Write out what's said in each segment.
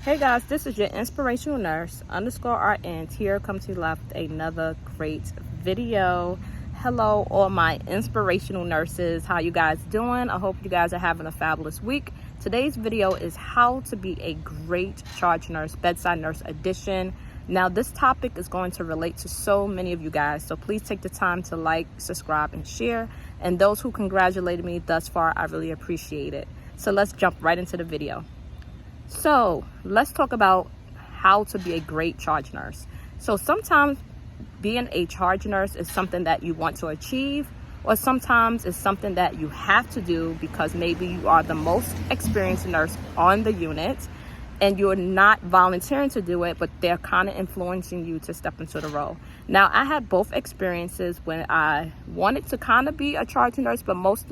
Hey guys, this is your inspirational nurse _RN here, come to you live with another great video. Hello all my inspirational nurses, how you guys doing? I hope you guys are having a fabulous week. Today's video is how to be a great charge nurse, bedside nurse edition. Now this topic is going to relate to so many of you guys, so please take the time to like, subscribe, and share. And those who congratulated me thus far, I really appreciate it. So let's jump right into the video. So let's talk about how to be a great charge nurse. So sometimes being a charge nurse is something that you want to achieve, or sometimes it's something that you have to do because maybe you are the most experienced nurse on the unit and you're not volunteering to do it, but they're kind of influencing you to step into the role. Now, I had both experiences when I wanted to kind of be a charge nurse, but most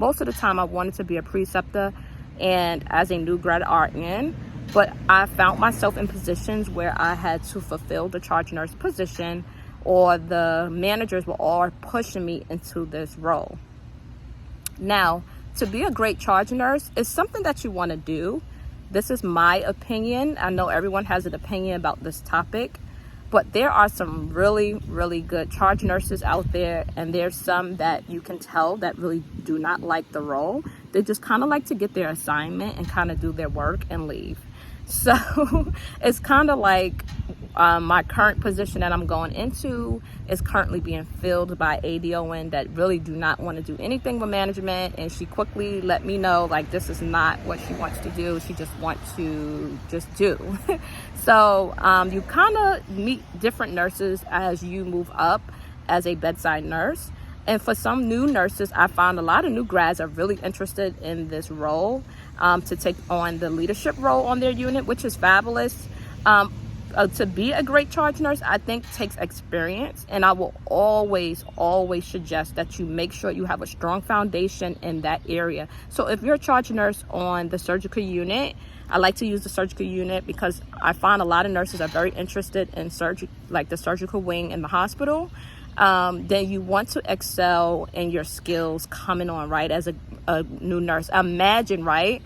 of the time I wanted to be a preceptor and as a new grad RN, but I found myself in positions where I had to fulfill the charge nurse position, or the managers were all pushing me into this role. Now, to be a great charge nurse is something that you want to do. This is my opinion. I know everyone has an opinion about this topic, but there are some really, really good charge nurses out there, and there's some that you can tell that really do not like the role. They just kind of like to get their assignment and kind of do their work and leave. So it's kind of like my current position that I'm going into is currently being filled by a DON that really do not want to do anything with management, and she quickly let me know like this is not what she wants to do. She just wants to just do. So you kind of meet different nurses as you move up as a bedside nurse. And for some new nurses, I found a lot of new grads are really interested in this role, to take on the leadership role on their unit, which is fabulous. To be a great charge nurse, I think takes experience, and I will always suggest that you make sure you have a strong foundation in that area. So if you're a charge nurse on the surgical unit, I like to use the surgical unit because I find a lot of nurses are very interested in like the surgical wing in the hospital. Then you want to excel in your skills coming on, right, as a new nurse. Imagine, right?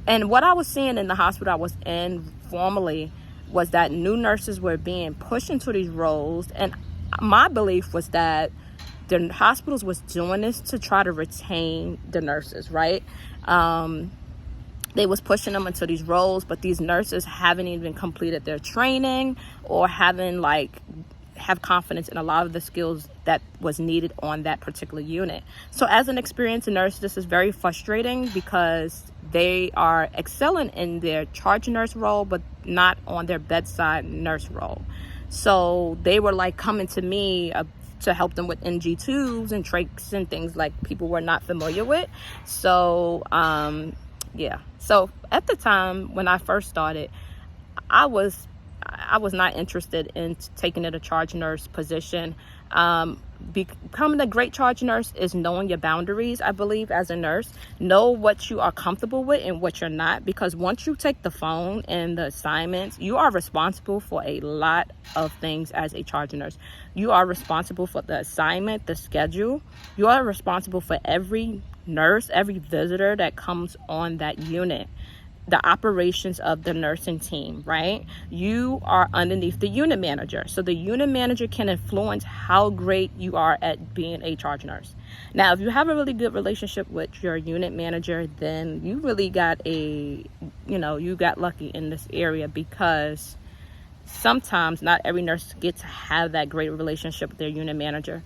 And what I was seeing in the hospital I was in formerly was that new nurses were being pushed into these roles, and my belief was that the hospitals was doing this to try to retain the nurses, right? They was pushing them into these roles, but these nurses haven't even completed their training or haven't have confidence in a lot of the skills that was needed on that particular unit. So as an experienced nurse, this is very frustrating because they are excelling in their charge nurse role, but not on their bedside nurse role. So they were like coming to me to help them with NG tubes and trachs and things like people were not familiar with. So yeah. So at the time when I first started, I was not interested in taking a charge nurse position. Becoming a great charge nurse is knowing your boundaries, I believe, as a nurse. Know what you are comfortable with and what you're not, because once you take the phone and the assignments, you are responsible for a lot of things as a charge nurse. You are responsible for the assignment, the schedule. You are responsible for every nurse, every visitor that comes on that unit, the operations of the nursing team, right? You are underneath the unit manager. So the unit manager can influence how great you are at being a charge nurse. Now, if you have a really good relationship with your unit manager, then you really got you got lucky in this area, because sometimes not every nurse gets to have that great relationship with their unit manager.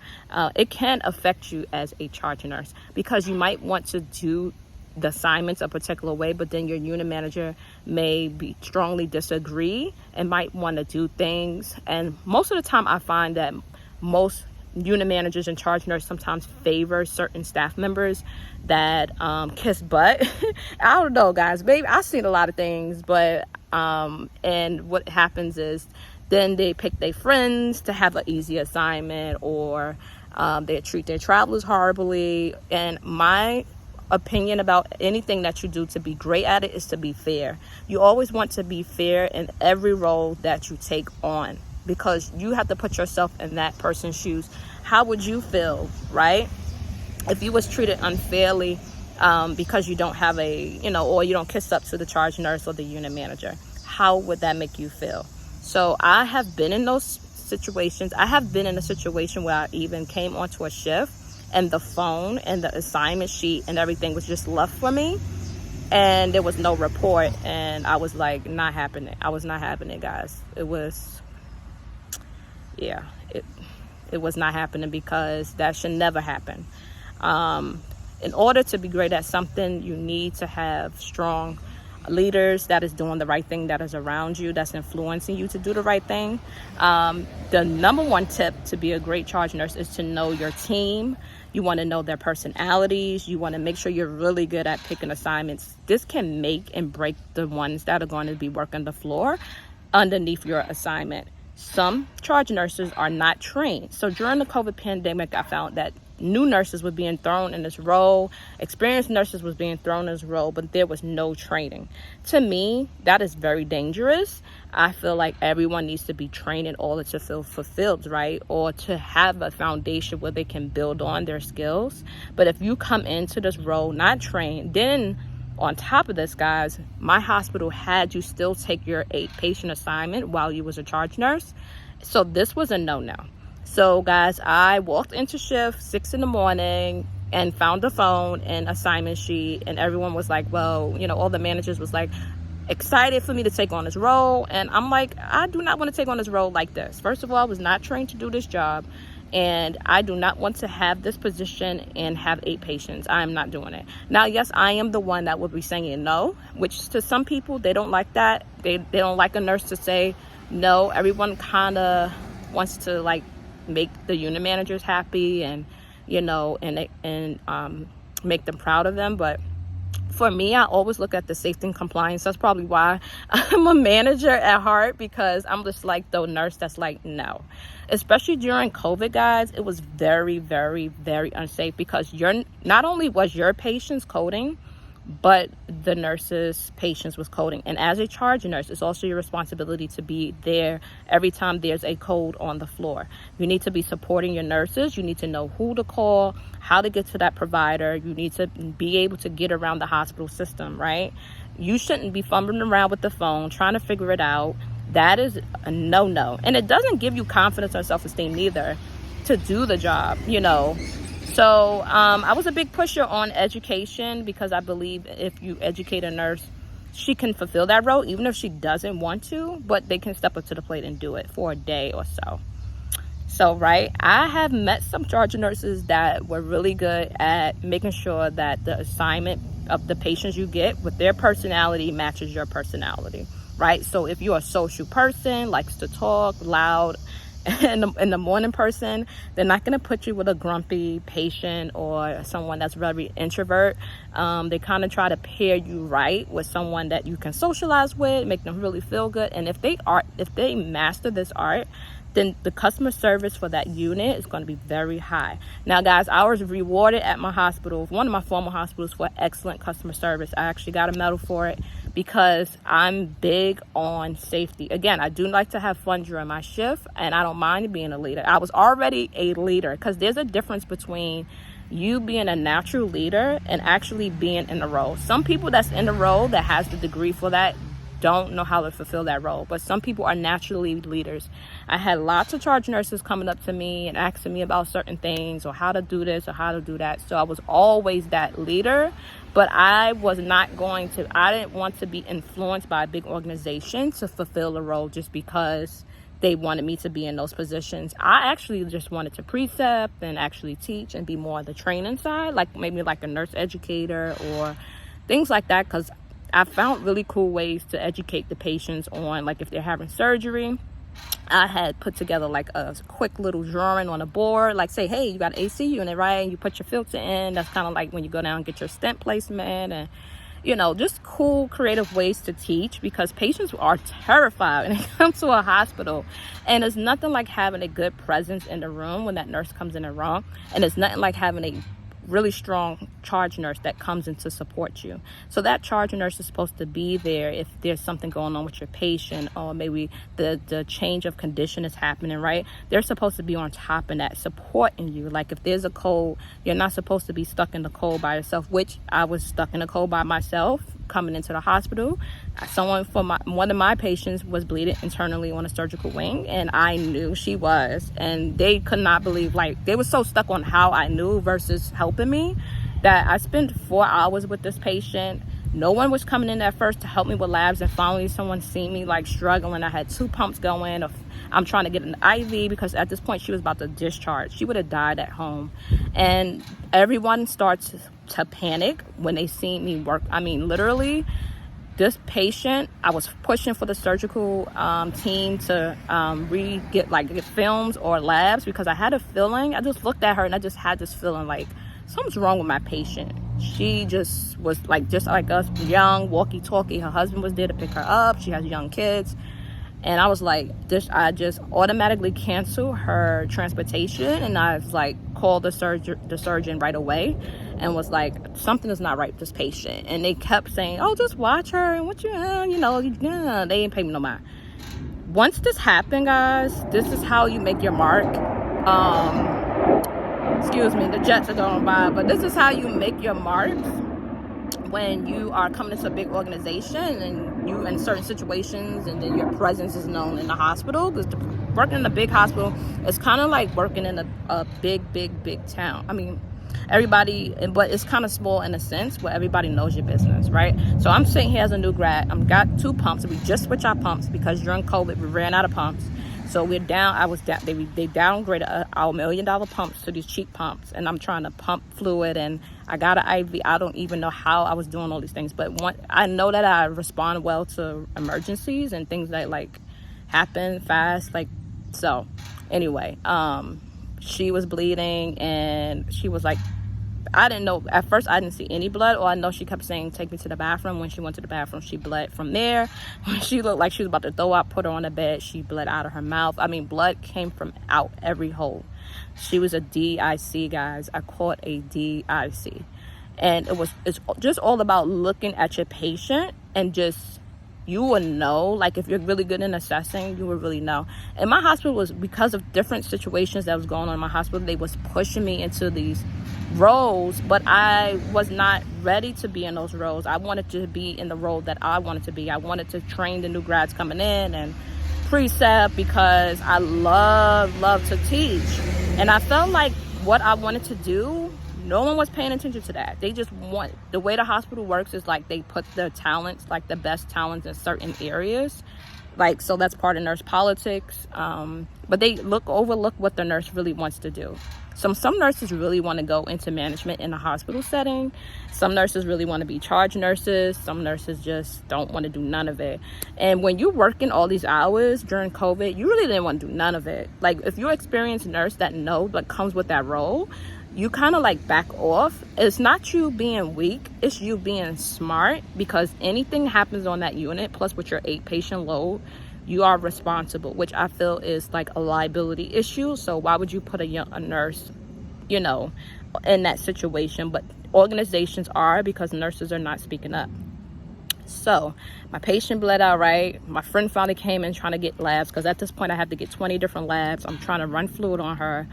It can affect you as a charge nurse because you might want to do the assignments a particular way, but then your unit manager may strongly disagree and might want to do things. And most of the time I find that most unit managers and charge nurses sometimes favor certain staff members that kiss butt. I don't know, guys, baby, I've seen a lot of things, but and what happens is then they pick their friends to have an easy assignment, or they treat their travelers horribly. And my opinion about anything that you do to be great at it is to be fair. You always want to be fair in every role that you take on, because you have to put yourself in that person's shoes. How would you feel, right, if you was treated unfairly because you don't have or you don't kiss up to the charge nurse or the unit manager? how would that make you feel? So I have been in those situations. I have been in a situation where I even came onto a shift and the phone and the assignment sheet and everything was just left for me, and there was no report, and I was like, not happening. I was not having it, guys. It was, yeah, it was not happening, because that should never happen. In order to be great at something, you need to have strong leaders that is doing the right thing, that is around you, that's influencing you to do the right thing. The number one tip to be a great charge nurse is to know your team. You want to know their personalities. You want to make sure you're really good at picking assignments. This can make and break the ones that are going to be working the floor underneath your assignment. Some charge nurses are not trained. So during the COVID pandemic, I found that new nurses were being thrown in this role, experienced nurses was being thrown in this role, but there was no training. To me, that is very dangerous. I feel like everyone needs to be trained in order to feel fulfilled, right? Or to have a foundation where they can build on their skills. But if you come into this role not trained, then on top of this, guys, my hospital had you still take your 8-patient assignment while you was a charge nurse. So this was a no-no. So guys, I walked into shift 6 a.m. and found the phone and assignment sheet, and everyone was like, well, you know, all the managers was like excited for me to take on this role. And I'm like, I do not want to take on this role like this. First of all, I was not trained to do this job, and I do not want to have this position and have 8 patients. I am not doing it. Now, yes, I am the one that would be saying no, which to some people, they don't like that. They don't like a nurse to say no. Everyone kind of wants to like make the unit managers happy and, you know, and make them proud of them. But for me, I always look at the safety and compliance. That's probably why I'm a manager at heart, because I'm just like the nurse that's like, no. Especially during COVID, guys, it was very, very, very unsafe, because not only was your patients coding, but the nurse's patients was coding. And as a charge nurse, it's also your responsibility to be there every time there's a code on the floor. You need to be supporting your nurses. You need to know who to call, how to get to that provider. You need to be able to get around the hospital system, right? You shouldn't be fumbling around with the phone trying to figure it out. That is a no-no. And it doesn't give you confidence or self-esteem either to do the job, you know. So I was a big pusher on education, because I believe if you educate a nurse, she can fulfill that role, even if she doesn't want to, but they can step up to the plate and do it for a day or so. So, right, I have met some charge nurses that were really good at making sure that the assignment of the patients you get with their personality matches your personality, right? So if you're a social person, likes to talk, loud, in the morning person, they're not going to put you with a grumpy patient or someone that's very introvert. They kind of try to pair you right with someone that you can socialize with, make them really feel good. And if they master this art, then the customer service for that unit is going to be very high. Now, guys, I was rewarded at my hospital, one of my former hospitals, for excellent customer service. I actually got a medal for it, because I'm big on safety. Again, I do like to have fun during my shift, and I don't mind being a leader. I was already a leader, because there's a difference between you being a natural leader and actually being in a role. Some people that's in the role that has the degree for that don't know how to fulfill that role, but some people are naturally leaders. I had lots of charge nurses coming up to me and asking me about certain things, or how to do this or how to do that. So I was always that leader, but I didn't want to be influenced by a big organization to fulfill a role just because they wanted me to be in those positions. I actually just wanted to precept and actually teach and be more on the training side, like maybe like a nurse educator or things like that, because I found really cool ways to educate the patients on, like, if they're having surgery. I had put together like a quick little drawing on a board, like say, hey, you got an AC unit, right? And you put your filter in. That's kind of like when you go down and get your stent placement, and, you know, just cool, creative ways to teach, because patients are terrified when they come to a hospital. And there's nothing like having a good presence in the room when that nurse comes in the room. And it's nothing like having a really strong charge nurse that comes in to support you. So that charge nurse is supposed to be there if there's something going on with your patient, or maybe the change of condition is happening, right? They're supposed to be on top of that, supporting you. Like if there's a cold, you're not supposed to be stuck in the cold by yourself, which I was stuck in the cold by myself coming into the hospital. One of my patients was bleeding internally on a surgical wing, and I knew she was, and they could not believe, like, they were so stuck on how I knew versus helping me, that I spent 4 hours with this patient. No one was coming in at first to help me with labs, and finally someone seen me like struggling. I had 2 pumps going. I'm trying to get an IV because at this point she was about to discharge. She would have died at home. And everyone starts to panic when they see me work. I mean, literally, this patient, I was pushing for the surgical team to get films or labs, because I had a feeling. I just looked at her and I just had this feeling like something's wrong with my patient. She just was just like us, young, walkie-talkie. Her husband was there to pick her up. She has young kids. And I was like, I just automatically canceled her transportation, and I was like, called the surgeon right away, and was like, something is not right with this patient. And they kept saying, oh, just watch her, and they didn't pay me no mind. Once this happened, guys, this is how you make your mark. Excuse me, the jets are going by, but this is how you make your marks when you are coming into a big organization and you in certain situations, and then your presence is known in the hospital. Because working in a big hospital is kind of like working in a big town. I mean, everybody, but it's kind of small in a sense where everybody knows your business, right? So I'm sitting here as a new grad. I've got 2 pumps. We just switched our pumps because during COVID we ran out of pumps. So we're down. They downgraded our $1 million pumps to these cheap pumps, and I'm trying to pump fluid, and I got an IV. I don't even know how I was doing all these things, but I know that I respond well to emergencies and things that like happen fast. So anyway, she was bleeding, and she was like, I didn't know at first. I didn't see any blood. Or I know she kept saying, take me to the bathroom. When she went to the bathroom, she bled from there. When she looked like she was about to throw up, put her on the bed, she bled out of her mouth. I mean, blood came from out every hole. She was a DIC, guys. I caught a DIC. And it's just all about looking at your patient, and just, you will know, like, if you're really good in assessing, you will really know. And my hospital was, because of different situations that was going on in my hospital, they was pushing me into these roles, but I was not ready to be in those roles. I wanted to be in the role that I wanted to be. I wanted to train the new grads coming in and precept, because I love to teach. And I felt like what I wanted to do, no one was paying attention to that. They just want, the way the hospital works is like they put their talents, like the best talents in certain areas. Like, so that's part of nurse politics. But they overlook what the nurse really wants to do. Some nurses really want to go into management in a hospital setting. Some nurses really want to be charge nurses. Some nurses just don't want to do none of it. And when you're working all these hours during COVID, you really didn't want to do none of it. Like, if you're an experienced nurse that comes with that role, you kind of like back off. It's not you being weak, it's you being smart, because anything happens on that unit, plus with your 8-patient load, you are responsible, which I feel is like a liability issue. So why would you put a nurse, in that situation? But organizations are, because nurses are not speaking up. So my patient bled out, right? My friend finally came in trying to get labs, because at this point I have to get 20 different labs. I'm trying to run fluid on her.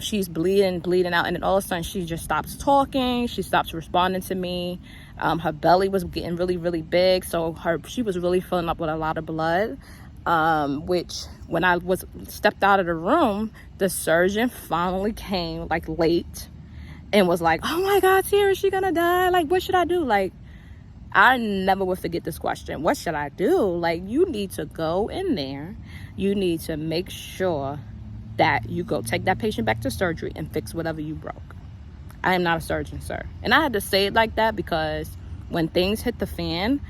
She's bleeding out, and then all of a sudden she just stops talking. She stops responding to me. Her belly was getting really, really big, so she was really filling up with a lot of blood, which when I stepped out of the room, the surgeon finally came like late and was like, oh my God, Sierra, is she gonna die? Like, what should I do? Like, I never will forget this question. What should I do? Like, you need to go in there. You need to make sure that you go take that patient back to surgery and fix whatever you broke. I am not a surgeon, sir. And I had to say it like that, because when things hit the fan,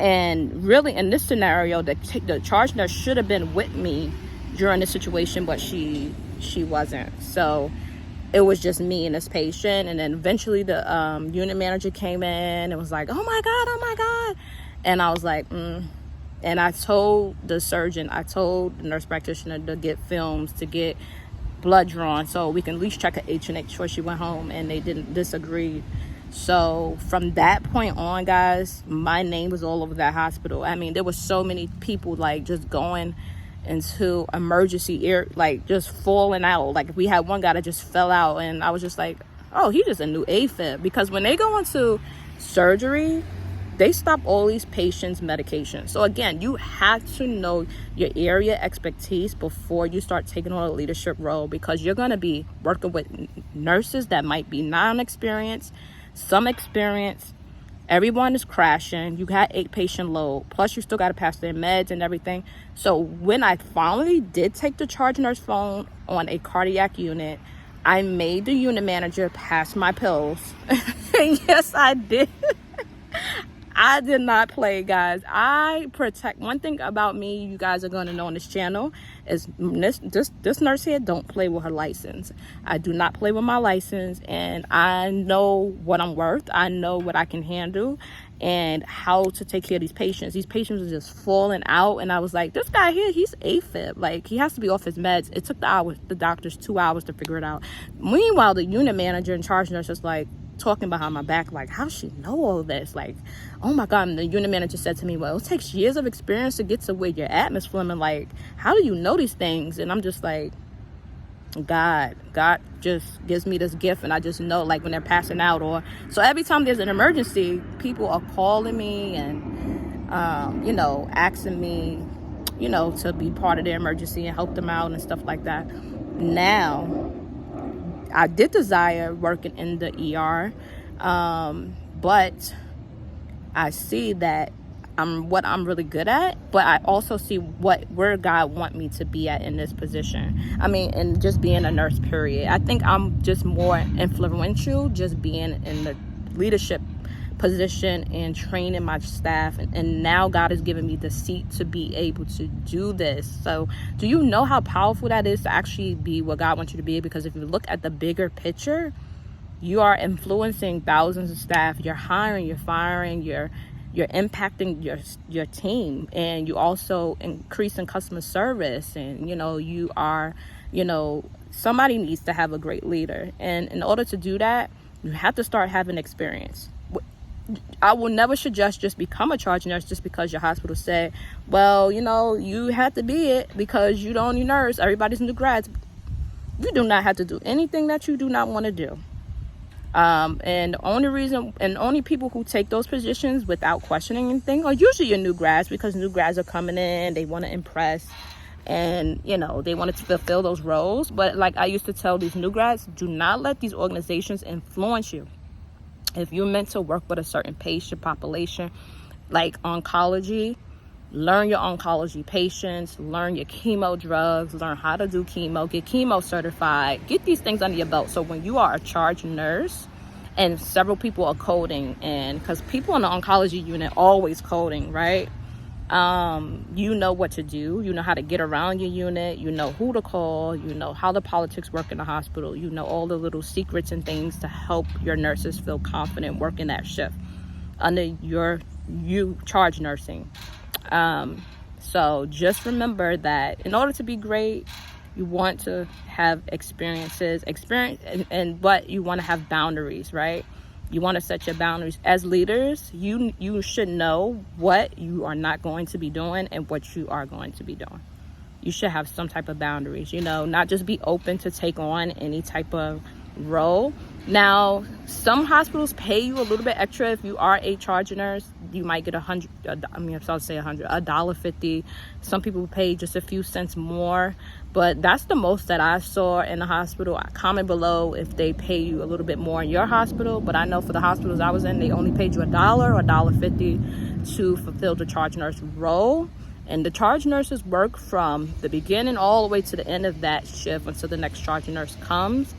and really in this scenario, the charge nurse should have been with me during the situation, but she wasn't. So it was just me and this patient. And then eventually the unit manager came in and was like, oh my God. And I was like, And I told the surgeon, I told the nurse practitioner to get films, to get blood drawn, so we can at least check her H&H before she went home, and they didn't disagree. So from that point on, guys, my name was all over that hospital. I mean, there was so many people like just going into emergency air, like just falling out. Like, we had one guy that just fell out, and I was just like, oh, he's just a new AFib. Because when they go into surgery, they stop all these patients' medications. So again, you have to know your area expertise before you start taking on a leadership role, because you're going to be working with nurses that might be non-experienced, some experience. Everyone is crashing. You got 8 patient load, plus you still got to pass their meds and everything. So when I finally did take the charge nurse phone on a cardiac unit, I made the unit manager pass my pills. Yes, I did. I did not play, guys. I protect. One thing about me, you guys are going to know on this channel, is this nurse here don't play with her license. I do not play with my license, and I know what I'm worth. I know what I can handle and how to take care of these patients. These patients are just falling out, and I was like, this guy here, he's AFib. Like, he has to be off his meds. It took the doctors 2 hours to figure it out. Meanwhile, the unit manager and charge nurse was like, talking behind my back, like, how does she know all this? Like, oh my God. And the unit manager said to me, well, it takes years of experience to get to where you're at, Miss Fleming. Like, how do you know these things? And I'm just like, God just gives me this gift, and I just know, like, when they're passing out, or so every time there's an emergency, people are calling me and asking me, to be part of their emergency and help them out and stuff like that. Now, I did desire working in the ER, but I see that what I'm really good at, but I also see where God want me to be at in this position. I mean, and just being a nurse, period. I think I'm just more influential just being in the leadership position and training my staff, and now God has given me the seat to be able to do this. So do you know how powerful that is to actually be what God wants you to be? Because if you look at the bigger picture, you are influencing thousands of staff. You're hiring, you're firing, you're impacting your team, and you also increasing customer service, and you are somebody needs to have a great leader, and in order to do that, you have to start having experience. I will never suggest just become a charge nurse just because your hospital said, well, you have to be it because you're the only nurse, everybody's new grads. You do not have to do anything that you do not want to do. And the only people who take those positions without questioning anything are usually your new grads, because new grads are coming in, they want to impress, and they want to fulfill those roles. But like I used to tell these new grads, do not let these organizations influence you. If you're meant to work with a certain patient population, like oncology, learn your oncology patients, learn your chemo drugs, learn how to do chemo, get chemo certified, get these things under your belt. So when you are a charge nurse and several people are coding, and because people in the oncology unit always coding, right? You know what to do. You know how to get around your unit. You know who to call. You know how the politics work in the hospital. You know all the little secrets and things to help your nurses feel confident working that shift under you charge nursing. So just remember that in order to be great, you want to have experience, but you want to have boundaries, right? You want to set your boundaries. As leaders, you should know what you are not going to be doing and what you are going to be doing. You should have some type of boundaries, not just be open to take on any type of role. Now, some hospitals pay you a little bit extra. If you are a charge nurse, you might get $1.50. Some people pay just a few cents more, but that's the most that I saw in the hospital. Comment below if they pay you a little bit more in your hospital, but I know for the hospitals I was in, they only paid you $1 or $1.50 to fulfill the charge nurse role. And the charge nurses work from the beginning all the way to the end of that shift until the next charge nurse comes.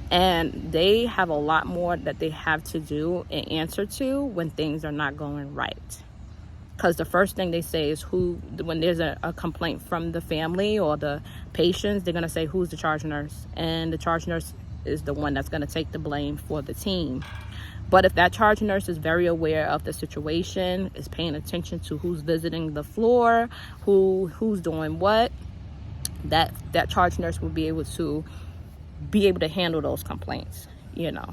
And they have a lot more that they have to do and answer to when things are not going right. Because the first thing they say is when there's a complaint from the family or the patients, they're going to say, who's the charge nurse? And the charge nurse is the one that's going to take the blame for the team. But if that charge nurse is very aware of the situation, is paying attention to who's visiting the floor, who's doing what, that charge nurse will be able to handle those complaints,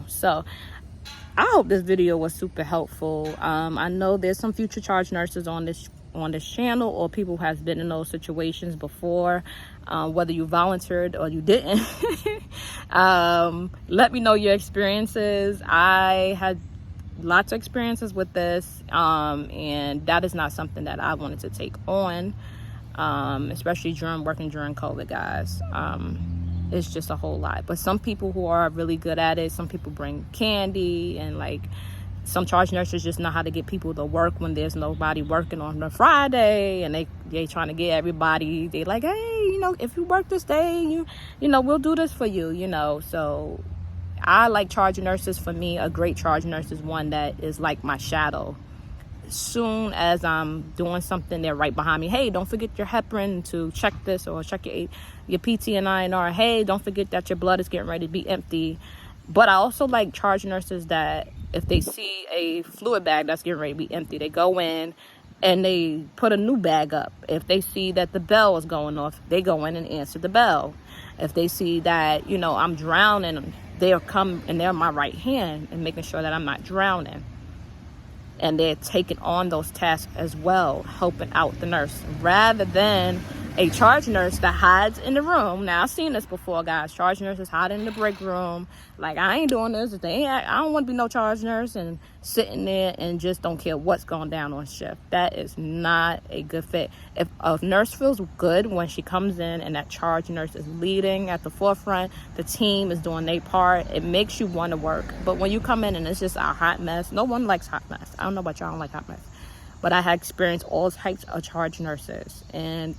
So I hope this video was super helpful. I know there's some future charge nurses on this channel, or people who have been in those situations before, whether you volunteered or you didn't. Let me know your experiences. I had lots of experiences with this, and that is not something that I wanted to take on, especially working during COVID, guys. It's just a whole lot. But some people who are really good at it, some people bring candy, and like some charge nurses just know how to get people to work when there's nobody working on a Friday, and they trying to get everybody. They like, hey, if you work this day, we'll do this for you, So I like charge nurses. For me, a great charge nurse is one that is like my shadow. As soon as I'm doing something, they're right behind me. Hey, don't forget your heparin to check this, or check your PT and INR. Hey, don't forget that your blood is getting ready to be empty. But I also like charge nurses that if they see a fluid bag that's getting ready to be empty, they go in and they put a new bag up. If they see that the bell is going off, they go in and answer the bell. If they see that, I'm drowning, they'll come and they're my right hand and making sure that I'm not drowning. And they're taking on those tasks as well, helping out the nurse, rather than a charge nurse that hides in the room. Now, I've seen this before, guys. Charge nurses hiding in the break room. Like, I ain't doing this. I don't want to be no charge nurse, and sitting there and just don't care what's going down on shift. That is not a good fit. If a nurse feels good when she comes in and that charge nurse is leading at the forefront, the team is doing their part, it makes you want to work. But when you come in and it's just a hot mess, no one likes hot mess. I don't know about y'all, I don't like hot mess. But I had experienced all types of charge nurses. And,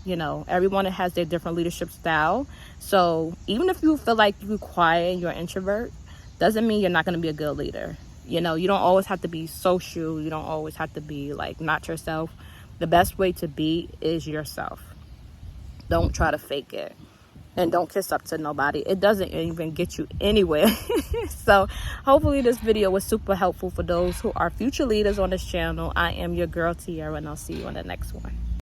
everyone has their different leadership style. So even if you feel like you're quiet, you're an introvert, doesn't mean you're not going to be a good leader. You don't always have to be social. You don't always have to be, like, not yourself. The best way to be is yourself. Don't try to fake it. And don't kiss up to nobody. It doesn't even get you anywhere. So hopefully this video was super helpful for those who are future leaders on this channel. I am your girl, Tiara, and I'll see you on the next one.